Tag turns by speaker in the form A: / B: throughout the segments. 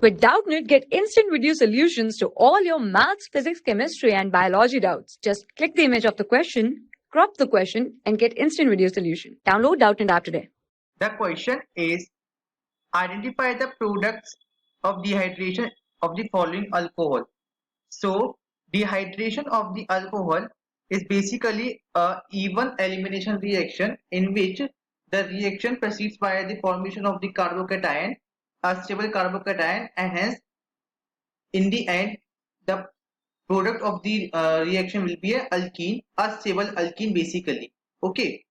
A: With Doubtnut, get instant video solutions to all your maths, physics, chemistry, and biology doubts. Just click the image of the question, crop the question, and get instant video solution. Download Doubtnut app today.
B: The question is, identify the products of dehydration of the following alcohol. So dehydration of the alcohol is basically a even elimination reaction in which the reaction proceeds by the formation of the carbocation, a stable carbocation, and hence in the end the product of the reaction will be a alkene, a stable alkene basically. Okay,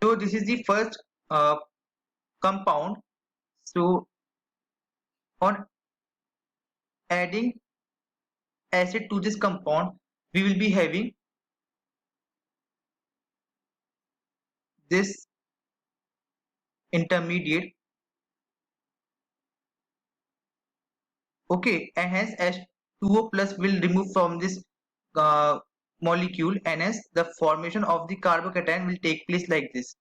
B: so this is the first compound. So on adding acid to this compound, we will be having this intermediate. Okay, and hence H2O plus will remove from this molecule, and hence the formation of the carbocation will take place like this.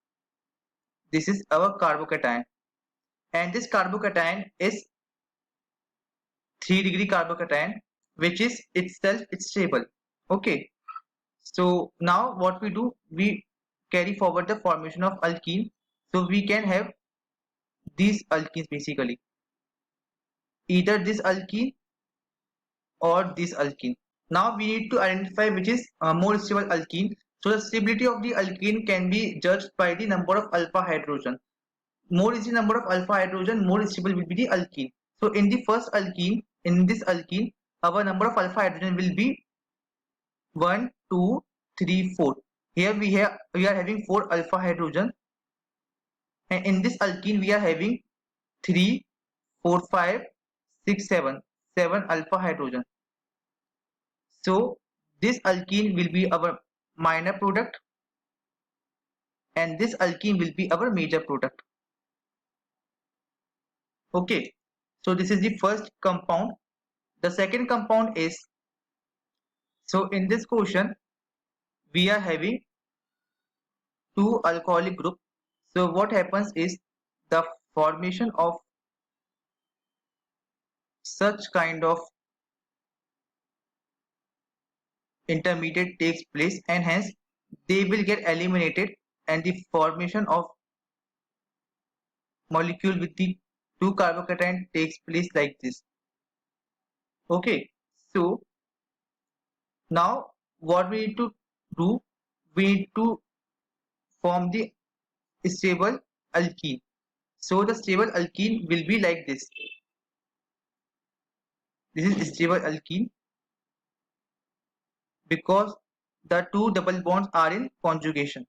B: This is our carbocation, and this carbocation is 3-degree carbocation, which is itself it's stable. Okay, so now what we do, we carry forward the formation of alkene, so we can have these alkenes basically, either this alkene or this alkene. Now we need to identify which is more stable alkene. So the stability of the alkene can be judged by the number of alpha hydrogen. More is the number of alpha hydrogen, more stable will be the alkene. So in the first alkene, in this alkene, our number of alpha hydrogen will be 1, 2, 3, 4. Here we are having 4 alpha hydrogen, and in this alkene we are having 3, 4, 5, 6, 7 alpha hydrogen. So this alkene will be our minor product, and this alkene will be our major product. Okay, so this is the first compound. The second compound is, so in this question we are having 2 alcoholic group. So what happens is the formation of such kind of intermediate takes place, and hence they will get eliminated, and the formation of molecule with the 2 carbocation takes place like this. Okay, so now what we need to do, we need to form the stable alkene. So the stable alkene will be like this. This is stable alkene because the 2 double bonds are in conjugation.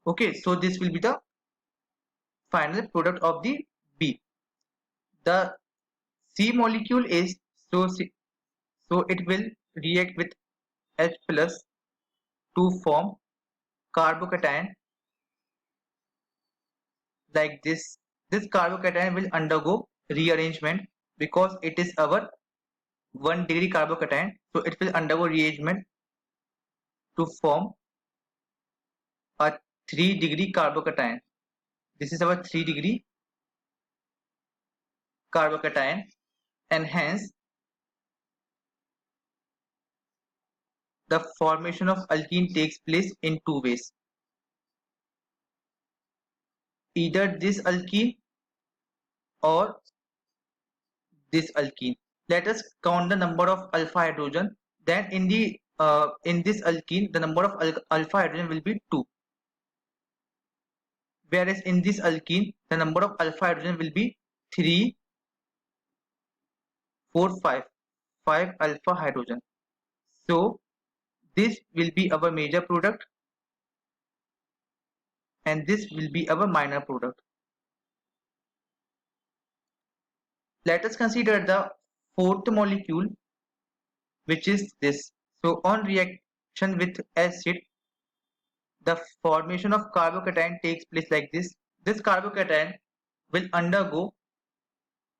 B: Okay, so this will be the final product of the B. The C molecule is, so it will react with H plus to form carbocation like this. This carbocation will undergo rearrangement because it is our 1-degree carbocation, so it will undergo rearrangement to form a 3-degree carbocation. This is our 3-degree carbocation, and hence the formation of alkene takes place in 2 ways. Either this alkene or this alkene. Let us count the number of alpha hydrogen. Then in this alkene, the number of alpha hydrogen will be 2. Whereas in this alkene, the number of alpha hydrogen will be 3, 4, 5. 5 alpha hydrogen. So this will be our major product, and this will be our minor product. Let us consider the fourth molecule, which is this. So on reaction with acid, the formation of carbocation takes place like this. This carbocation will undergo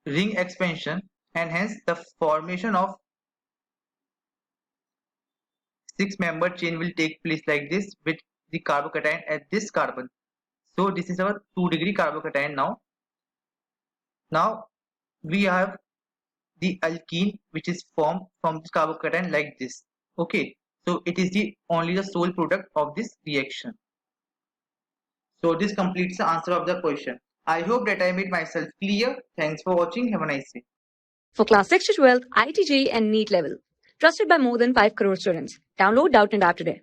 B: ring expansion, and hence the formation of 6-membered chain will take place like this with the carbocation at this carbon. So this is our 2-degree carbocation now. Now we have the alkene which is formed from this carbocation like this. Okay, so it is the only the sole product of this reaction. So this completes the answer of the question. I hope that I made myself clear. Thanks for watching. Have a nice day.
A: For class 6 to 12, IIT JEE and NEET level. Trusted by more than 5 crore students. Download Doubtnut App today.